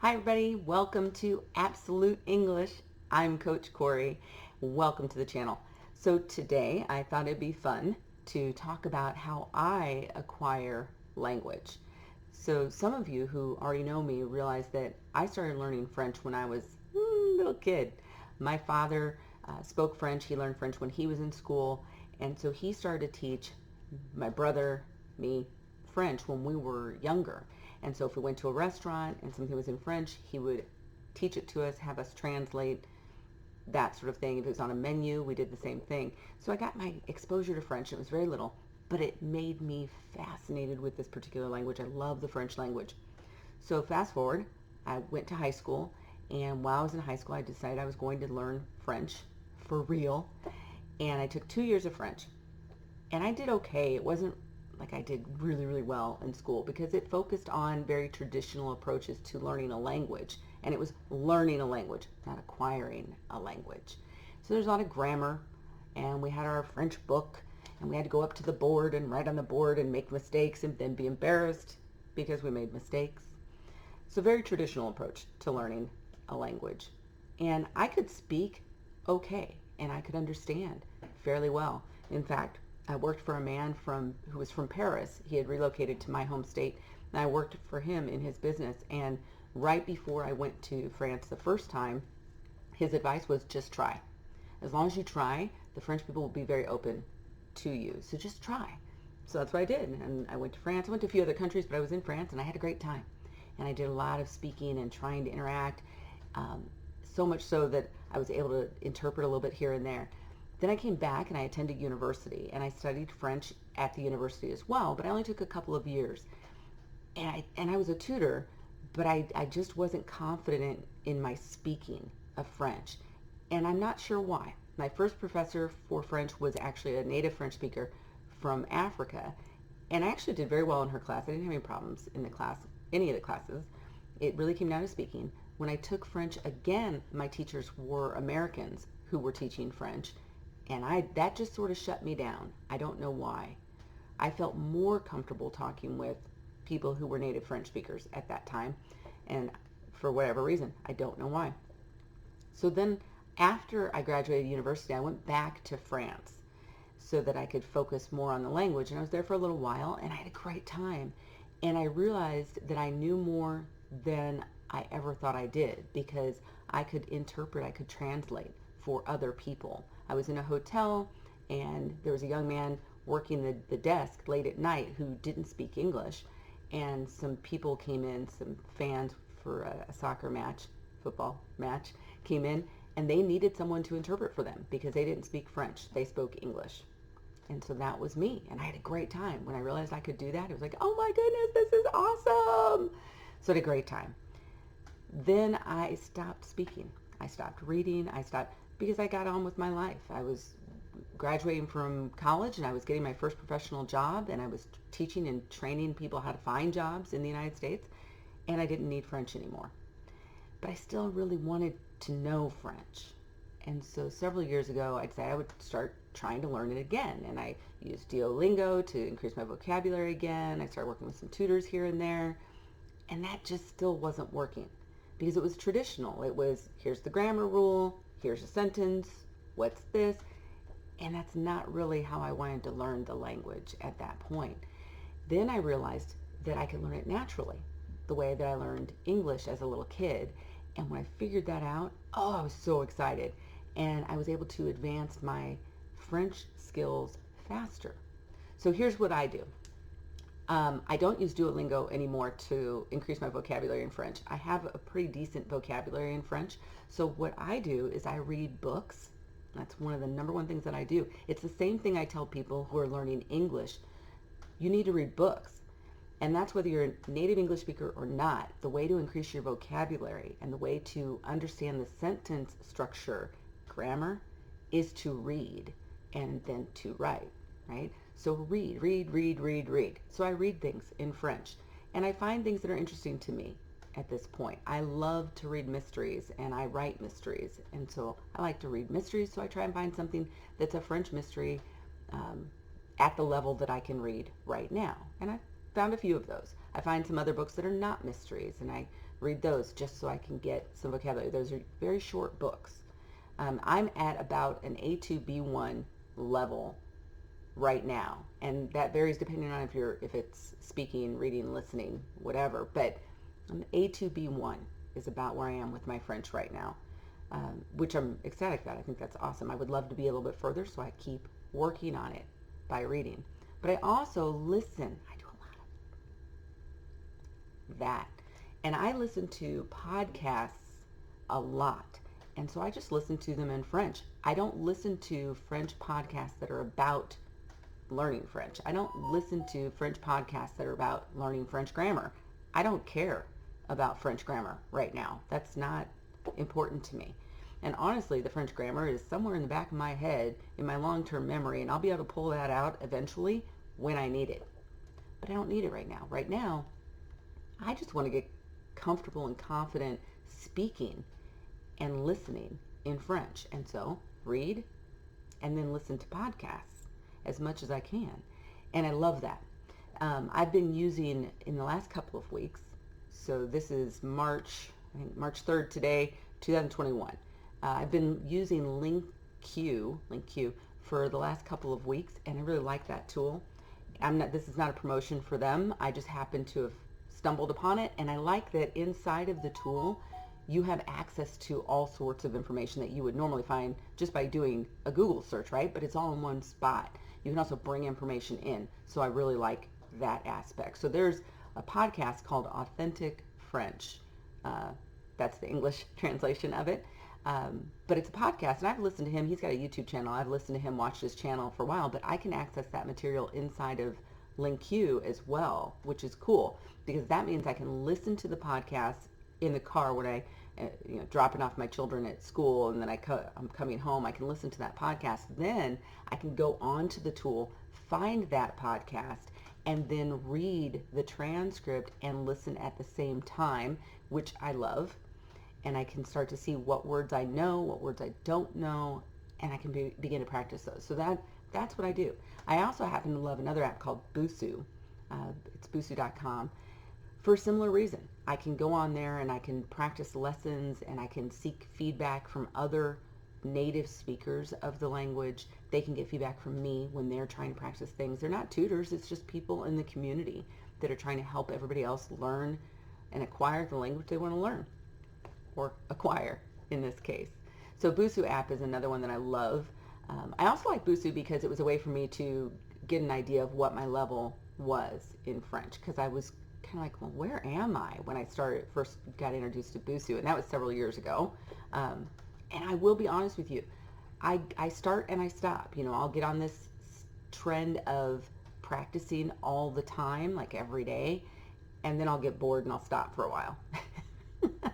Hi everybody, welcome to Absolute English. I'm Coach Kori. Welcome to the channel. So today I thought it'd be fun to talk about how I acquire language. So some of you who already know me realize that I started learning French when I was a little kid. My father spoke French. He learned French when he was in school, and so he started to teach my brother, me, French when we were younger. And so if we went to a restaurant and something was in French, he would teach it to us, have us translate, that sort of thing. If it was on a menu, we did the same thing. So I got my exposure to French. It was very little, but it made me fascinated with this particular language. I love the French language. So fast forward, I went to high school, and while I was in high school, I decided I was going to learn French for real. And I took 2 years of French. And I did okay. It wasn't like I did really, really well in school because it focused on very traditional approaches to learning a language. And it was learning a language, not acquiring a language. So there's a lot of grammar, and we had our French book, and we had to go up to the board and write on the board and make mistakes and then be embarrassed because we made mistakes. It's a very traditional approach to learning a language. And I could speak okay, and I could understand fairly well. In fact, I worked for a man who was from Paris. He had relocated to my home state, and I worked for him in his business. And right before I went to France the first time, his advice was just try. As long as you try, the French people will be very open to you. So just try. So that's what I did. And I went to France. I went to a few other countries, but I was in France, and I had a great time. And I did a lot of speaking and trying to interact, so much so that I was able to interpret a little bit here and there. Then I came back and I attended university, and I studied French at the university as well, but I only took a couple of years. And I was a tutor, but I just wasn't confident in my speaking of French. And I'm not sure why. My first professor for French was actually a native French speaker from Africa, and I actually did very well in her class. I didn't have any problems in the class, any of the classes. It really came down to speaking. When I took French again, my teachers were Americans who were teaching French, and that just sort of shut me down. I don't know why. I felt more comfortable talking with people who were native French speakers at that time, and for whatever reason, I don't know why. So then after I graduated university, I went back to France so that I could focus more on the language, and I was there for a little while, and I had a great time. And I realized that I knew more than I ever thought I did because I could interpret, I could translate for other people. I was in a hotel, and there was a young man working the desk late at night who didn't speak English, and some people came in, some fans for a soccer match, football match, came in, and they needed someone to interpret for them because they didn't speak French. They spoke English. And so that was me, and I had a great time. When I realized I could do that, it was like, oh my goodness, this is awesome. So I had a great time. Then I stopped speaking. I stopped reading. I stopped because I got on with my life. I was graduating from college, and I was getting my first professional job, and I was teaching and training people how to find jobs in the United States, and I didn't need French anymore. But I still really wanted to know French. And so several years ago, I decided I would start trying to learn it again. And I used Duolingo to increase my vocabulary again. I started working with some tutors here and there. And that just still wasn't working because it was traditional. It was, here's the grammar rule, here's a sentence, what's this? And that's not really how I wanted to learn the language at that point. Then I realized that I could learn it naturally, the way that I learned English as a little kid. And when I figured that out, oh, I was so excited. And I was able to advance my French skills faster. So here's what I do. I don't use Duolingo anymore to increase my vocabulary in French. I have a pretty decent vocabulary in French. So what I do is I read books. That's one of the number one things that I do. It's the same thing I tell people who are learning English. You need to read books. And that's whether you're a native English speaker or not. The way to increase your vocabulary and the way to understand the sentence structure, grammar, is to read and then to write, right? So read, read, read, read, read. So I read things in French, and I find things that are interesting to me at this point. I love to read mysteries, and I write mysteries. And so I like to read mysteries, so I try and find something that's a French mystery at the level that I can read right now. And I found a few of those. I find some other books that are not mysteries, and I read those just so I can get some vocabulary. Those are very short books. I'm at about an A2 B1 level right now, and that varies depending on if it's speaking, reading, listening, whatever. But A2 B1 is about where I am with my French right now, which I'm ecstatic about. I think that's awesome. I would love to be a little bit further, so I keep working on it by reading. But I also listen. I do a lot of that, and I listen to podcasts a lot. And so I just listen to them in French. I don't listen to French podcasts that are about learning French. I don't listen to French podcasts that are about learning French grammar. I don't care about French grammar right now. That's not important to me. And honestly, the French grammar is somewhere in the back of my head in my long-term memory, and I'll be able to pull that out eventually when I need it. But I don't need it right now. Right now, I just want to get comfortable and confident speaking and listening in French. And so read and then listen to podcasts as much as I can. And I love that. I've been using in the last couple of weeks, so this is March 3rd today, 2021. I've been using LinkQ for the last couple of weeks, and I really like that tool. This is not a promotion for them. I just happened to have stumbled upon it, and I like that inside of the tool you have access to all sorts of information that you would normally find just by doing a Google search, right? But it's all in one spot. You can also bring information in. So I really like that aspect. So there's a podcast called Authentic French. That's the English translation of it. But it's a podcast, and I've listened to him. He's got a YouTube channel. I've listened to him, watch his channel for a while, but I can access that material inside of LinkQ as well, which is cool because that means I can listen to the podcast in the car when I, dropping off my children at school, and then I'm coming home. I can listen to that podcast. Then I can go onto the tool, find that podcast, and then read the transcript and listen at the same time, which I love. And I can start to see what words I know, what words I don't know, and I can begin to practice those. So that's what I do. I also happen to love another app called Busu. It's busu.com. For a similar reason. I can go on there and I can practice lessons, and I can seek feedback from other native speakers of the language. They can get feedback from me when they're trying to practice things. They're not tutors, it's just people in the community that are trying to help everybody else learn and acquire the language they want to learn, or acquire in this case. So Busu app is another one that I love. I also like Busu because it was a way for me to get an idea of what my level was in French, because I was kind of like, well, where am I when I first got introduced to Busu, and that was several years ago. And I will be honest with you, I start and I stop. I'll get on this trend of practicing all the time, like every day, and then I'll get bored and I'll stop for a while.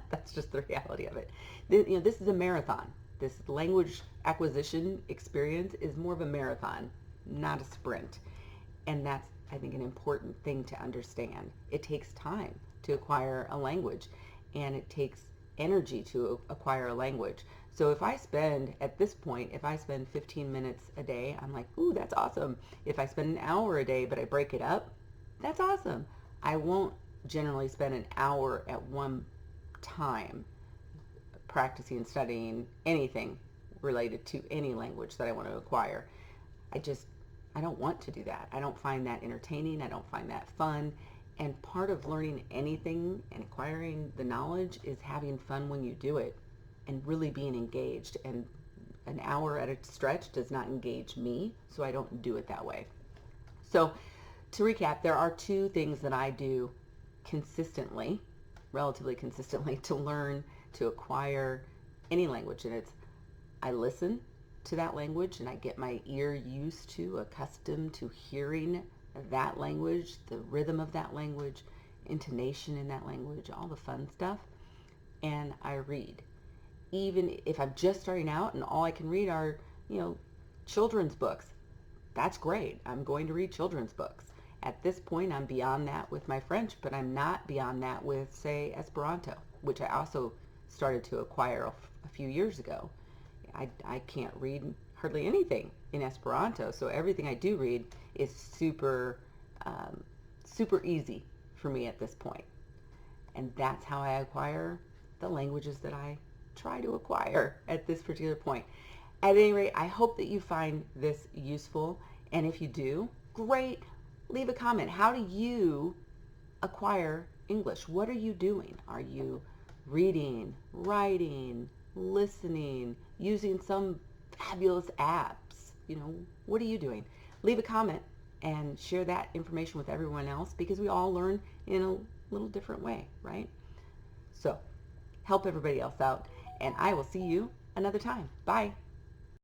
That's just the reality of it. This is a marathon. This language acquisition experience is more of a marathon, not a sprint. And that's, I think, an important thing to understand. It takes time to acquire a language, and it takes energy to acquire a language. So if I spend 15 minutes a day, I'm like, ooh, that's awesome. If I spend an hour a day, but I break it up, that's awesome. I won't generally spend an hour at one time practicing, studying anything related to any language that I want to acquire. I don't want to do that. I don't find that entertaining. I don't find that fun. And part of learning anything and acquiring the knowledge is having fun when you do it and really being engaged. And an hour at a stretch does not engage me, so I don't do it that way. So to recap, there are two things that I do consistently, relatively consistently, to learn, to acquire any language. And it's, I listen to that language and I get my ear used to, accustomed to hearing that language, the rhythm of that language, intonation in that language, all the fun stuff. And I read. Even if I'm just starting out and all I can read are, children's books, that's great. I'm going to read children's books. At this point, I'm beyond that with my French, but I'm not beyond that with, say, Esperanto, which I also started to acquire a few years ago. I can't read hardly anything in Esperanto, so everything I do read is super easy for me at this point. And that's how I acquire the languages that I try to acquire at this particular point. At any rate, I hope that you find this useful. And if you do, great. Leave a comment. How do you acquire English? What are you doing? Are you reading, writing, listening, using some fabulous apps? What are you doing? Leave a comment and share that information with everyone else, because we all learn in a little different way, right? So help everybody else out, and I will see you another time. Bye.